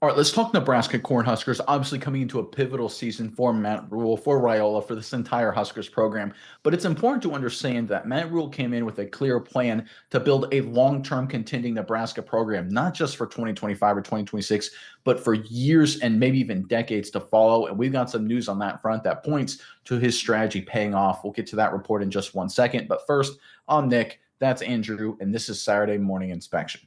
All right, let's talk Nebraska Cornhuskers. Obviously, coming into a pivotal season for Matt Rule, for Raiola, for this entire Huskers program. But it's important to understand that Matt Rule came in with a clear plan to build a long-term contending Nebraska program, not just for 2025 or 2026, but for years and maybe even decades to follow. And we've got some news on that front that points to his strategy paying off. We'll get to that report in just 1 second. But first, I'm Nick. That's Andrew, and this is Saturday Morning Inspection.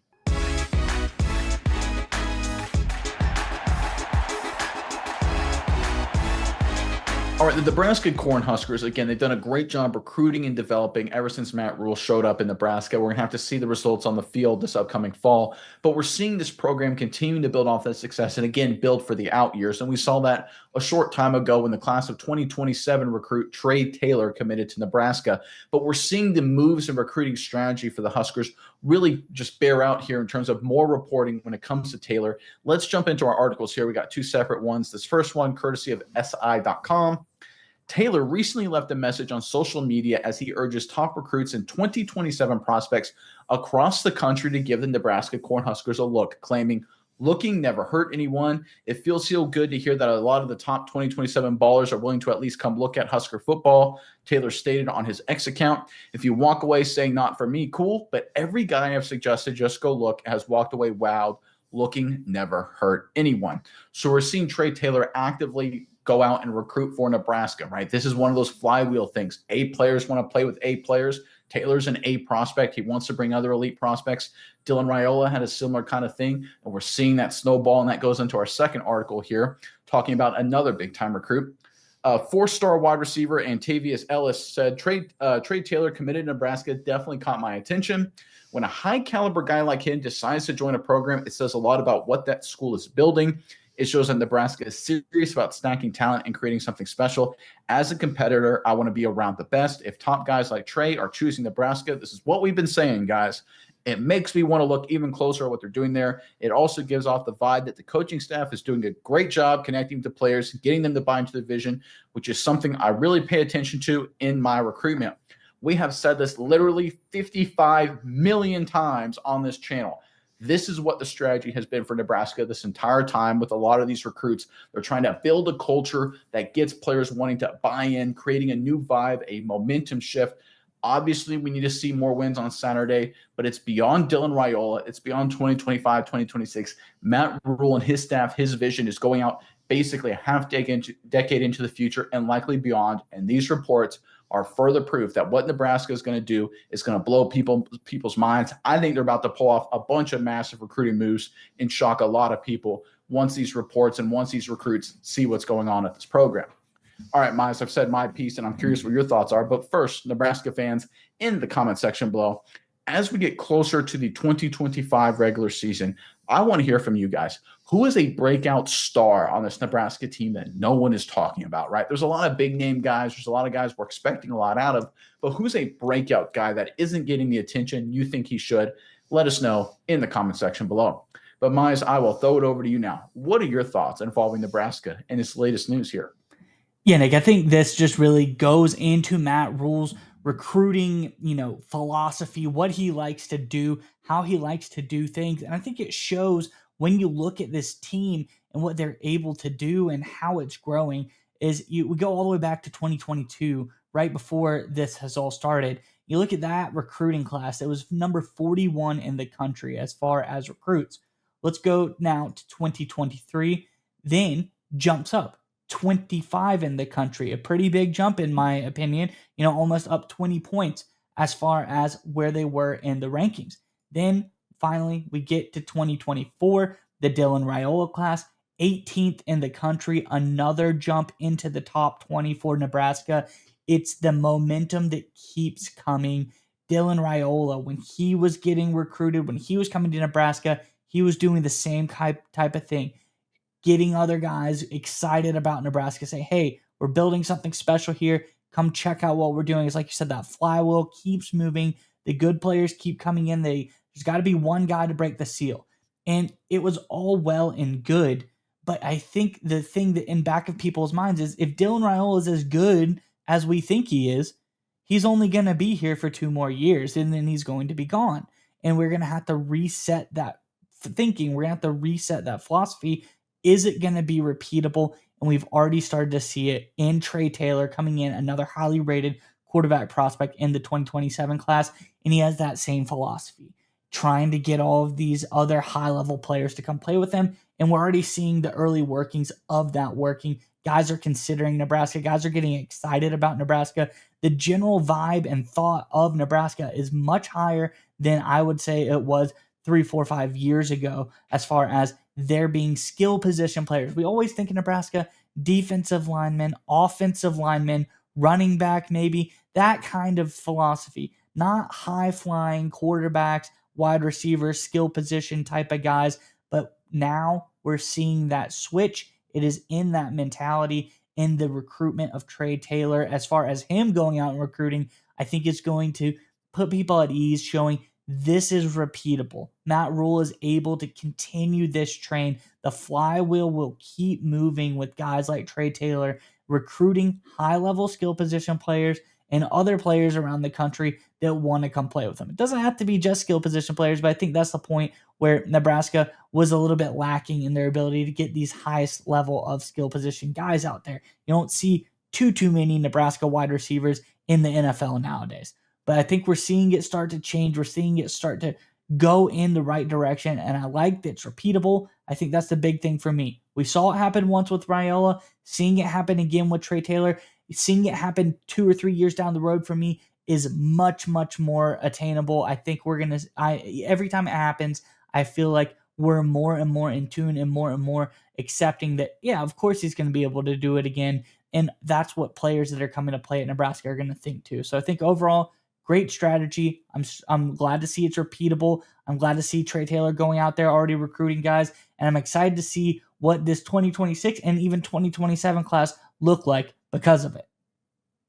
All right, the Nebraska Cornhuskers, again, they've done a great job recruiting and developing ever since Matt Rule showed up in Nebraska. We're going to have to see the results on the field this upcoming fall, but we're seeing this program continuing to build off that success and, again, build for the out years. And we saw that a short time ago when the class of 2027 recruit Trey Taylor committed to Nebraska. But we're seeing the moves and recruiting strategy for the Huskers really just bear out here in terms of more reporting when it comes to Taylor. Let's jump into our articles here. We got two separate ones. This first one, courtesy of SI.com. Taylor recently left a message on social media as he urges top recruits and 2027 prospects across the country to give the Nebraska Cornhuskers a look, claiming, "Looking never hurt anyone. It feels so good to hear that a lot of the top 2027 ballers are willing to at least come look at Husker football," Taylor stated on his X account. "If you walk away saying not for me, cool, but every guy I've suggested just go look has walked away wowed. Looking never hurt anyone." So we're seeing Trey Taylor actively go out and recruit for Nebraska, right? This is one of those flywheel things. A players want to play with A players. Taylor's an A prospect. He wants to bring other elite prospects. Dylan Raiola had a similar kind of thing, and we're seeing that snowball, and that goes into our second article here, talking about another big-time recruit. Four-star wide receiver Antavius Ellis said, Trey Taylor committed to Nebraska definitely caught my attention. When a high-caliber guy like him decides to join a program, it says a lot about what that school is building. It shows that Nebraska is serious about stacking talent and creating something special. As a competitor, I want to be around the best. If top guys like Trey are choosing Nebraska, this is what we've been saying, guys. It makes me want to look even closer at what they're doing there. It also gives off the vibe that the coaching staff is doing a great job connecting to players, getting them to buy into the vision, which is something I really pay attention to in my recruitment. We have said this literally 55 million times on this channel. This is what the strategy has been for Nebraska this entire time with a lot of these recruits. They're trying to build a culture that gets players wanting to buy in, creating a new vibe, a momentum shift. Obviously, we need to see more wins on Saturday, but it's beyond Dylan Raiola. It's beyond 2025, 2026. Matt Rule and his staff, his vision is going out basically a half decade into the future and likely beyond. And these reports are further proof that what Nebraska is going to do is going to blow people's minds. I think they're about to pull off a bunch of massive recruiting moves and shock a lot of people once these reports and once these recruits see what's going on at this program. All right, Miles, I've said my piece, and I'm curious what your thoughts are. But first, Nebraska fans, in the comment section below, as we get closer to the 2025 regular season, I want to hear from you guys. Who is a breakout star on this Nebraska team that no one is talking about, right? There's a lot of big name guys. There's a lot of guys we're expecting a lot out of. But who's a breakout guy that isn't getting the attention you think he should? Let us know in the comment section below. But Miles, I will throw it over to you now. What are your thoughts involving Nebraska and its latest news here? Yeah, Nick, I think this just really goes into Matt Rule's recruiting, philosophy, what he likes to do, how he likes to do things. And I think it shows when you look at this team and what they're able to do and how it's growing we go all the way back to 2022, right before this has all started. You look at that recruiting class, it was number 41 in the country as far as recruits. Let's go now to 2023, then jumps up 25 in the country. A pretty big jump, in my opinion, almost up 20 points as far as where they were in the rankings. Then finally, we get to 2024, the Dylan Raiola class, 18th in the country, another jump into the top 20 for Nebraska. It's the momentum that keeps coming. Dylan Raiola, when he was getting recruited, when he was coming to Nebraska, he was doing the same type of thing, getting other guys excited about Nebraska, say, hey, we're building something special here. Come check out what we're doing. It's like you said, that flywheel keeps moving. The good players keep coming in. There's got to be one guy to break the seal. And it was all well and good. But I think the thing that in back of people's minds is if Dylan Raiola is as good as we think he is, he's only going to be here for 2 more years and then he's going to be gone. And we're going to have to reset that thinking. We're going to have to reset that philosophy. Is it going to be repeatable? And we've already started to see it in Trey Taylor coming in, another highly rated quarterback prospect in the 2027 class. And he has that same philosophy, trying to get all of these other high level players to come play with him. And we're already seeing the early workings of that working. Guys are considering Nebraska. Guys are getting excited about Nebraska. The general vibe and thought of Nebraska is much higher than I would say it was 3, 4, 5 years ago, as far as there being skill position players. We always think in Nebraska, defensive linemen, offensive linemen, running back, maybe that kind of philosophy, not high flying quarterbacks, wide receivers, skill position type of guys. But now we're seeing that switch. It is in that mentality, in the recruitment of Trey Taylor. As far as him going out and recruiting, I think it's going to put people at ease, showing this is repeatable. Matt Rule is able to continue this train. The flywheel will keep moving with guys like Trey Taylor, recruiting high level skill position players and other players around the country that want to come play with them. It doesn't have to be just skill position players, but I think that's the point where Nebraska was a little bit lacking in their ability to get these highest level of skill position guys out there. You don't see too many Nebraska wide receivers in the NFL nowadays. But I think we're seeing it start to change. We're seeing it start to go in the right direction. And I like that it's repeatable. I think that's the big thing for me. We saw it happen once with Raiola, seeing it happen again with Trey Taylor, seeing it happen 2 or 3 years down the road for me is much more attainable. I think we're going to, every time it happens, I feel like we're more and more in tune and more accepting that, yeah, of course he's going to be able to do it again. And that's what players that are coming to play at Nebraska are going to think too. So I think overall, great strategy. I'm glad to see it's repeatable. I'm glad to see Trey Taylor going out there already recruiting guys, and I'm excited to see what this 2026 and even 2027 class look like because of it.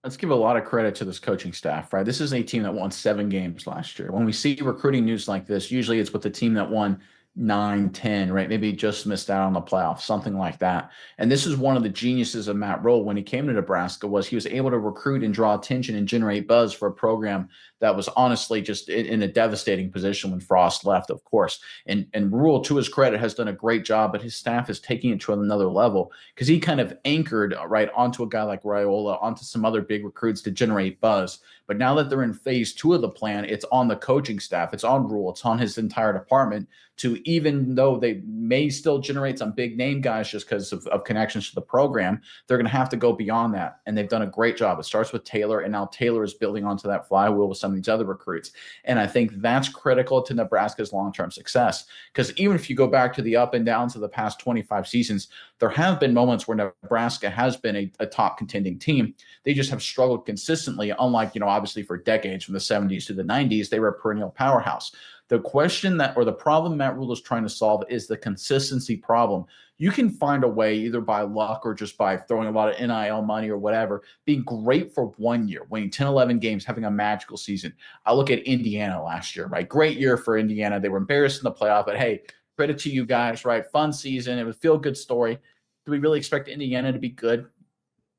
Let's give a lot of credit to this coaching staff, right? This is a team that won 7 games last year. When we see recruiting news like this, usually it's with the team that won 9, 10, right? Maybe just missed out on the playoffs, something like that. And this is one of the geniuses of Matt Rule when he came to Nebraska, was he was able to recruit and draw attention and generate buzz for a program that was honestly just in a devastating position when Frost left, of course. And Rule, to his credit, has done a great job, but his staff is taking it to another level because he kind of anchored right onto a guy like Raiola, onto some other big recruits to generate buzz. But now that they're in phase 2 of the plan, it's on the coaching staff, it's on Rule, it's on his entire department to, even though they may still generate some big name guys just because of connections to the program, they're going to have to go beyond that. And they've done a great job. It starts with Taylor, and now Taylor is building onto that flywheel with some of these other recruits. And I think that's critical to Nebraska's long-term success. Because even if you go back to the up and downs of the past 25 seasons, there have been moments where Nebraska has been a top contending team. They just have struggled consistently, unlike, obviously for decades from the 70s to the 90s, they were a perennial powerhouse. The question that, or the problem Matt Rule is trying to solve, is the consistency problem. You can find a way, either by luck or just by throwing a lot of NIL money or whatever, being great for 1 year, winning 10, 11 games, having a magical season. I look at Indiana last year, right? Great year for Indiana. They were embarrassed in the playoff, but hey, credit to you guys, right? Fun season. It was a feel-good story. Do we really expect Indiana to be good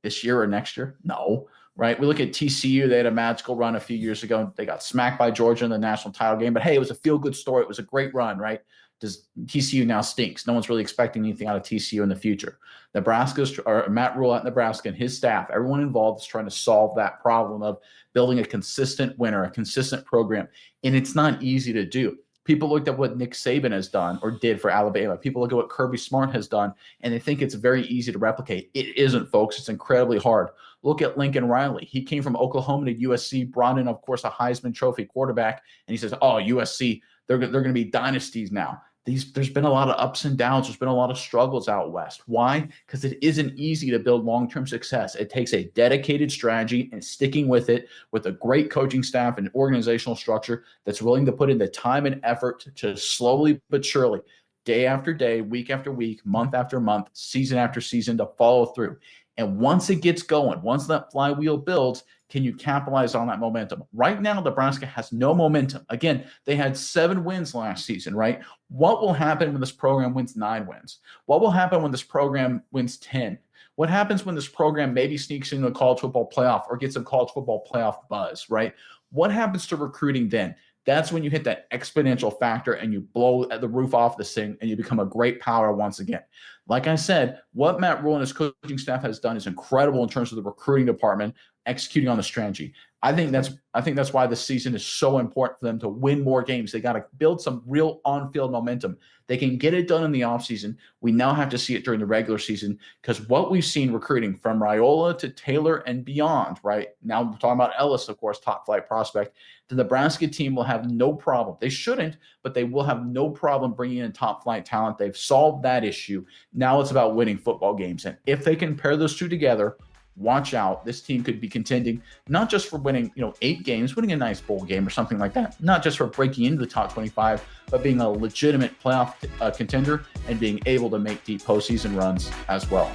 this year or next year? No. Right? We look at TCU. They had a magical run a few years ago. They got smacked by Georgia in the national title game. But hey, it was a feel-good story. It was a great run, right? Does TCU now stinks? No one's really expecting anything out of TCU in the future. Nebraska's, or Matt Rule at Nebraska and his staff, everyone involved is trying to solve that problem of building a consistent winner, a consistent program. And it's not easy to do. People looked at what Nick Saban has done or did for Alabama. People look at what Kirby Smart has done, and they think it's very easy to replicate. It isn't, folks. It's incredibly hard. Look at Lincoln Riley. He came from Oklahoma to USC, brought in, of course, a Heisman Trophy quarterback, and he says, oh, USC, they're going to be dynasties now. There's been a lot of ups and downs. There's been a lot of struggles out west. Why? Because it isn't easy to build long-term success. It takes a dedicated strategy and sticking with it, with a great coaching staff and organizational structure that's willing to put in the time and effort to slowly but surely, day after day, week after week, month after month, season after season, to follow through. And once it gets going, once that flywheel builds, can you capitalize on that momentum? Right now, Nebraska has no momentum. Again, they had 7 wins last season, right? What will happen when this program wins 9 wins? What will happen when this program wins 10? What happens when this program maybe sneaks into the college football playoff or gets some college football playoff buzz, right? What happens to recruiting then? that's when you hit that exponential factor and you blow the roof off this thing and you become a great power once again. Like I said, what Matt Rule and his coaching staff has done is incredible in terms of the recruiting department, executing on the strategy. I think that's why this season is so important for them to win more games. They got to build some real on-field momentum. They can get it done in the offseason. We now have to see it during the regular season, because what we've seen recruiting from Raiola to Taylor and beyond, right? Now we're talking about Ellis, of course, top flight prospect. The Nebraska team will have no problem. They shouldn't, but they will have no problem bringing in top flight talent. They've solved that issue. Now it's about winning football games. And if they can pair those two together, watch out. This team could be contending not just for winning, 8 games, winning a nice bowl game or something like that, not just for breaking into the top 25, but being a legitimate playoff contender and being able to make deep postseason runs as well.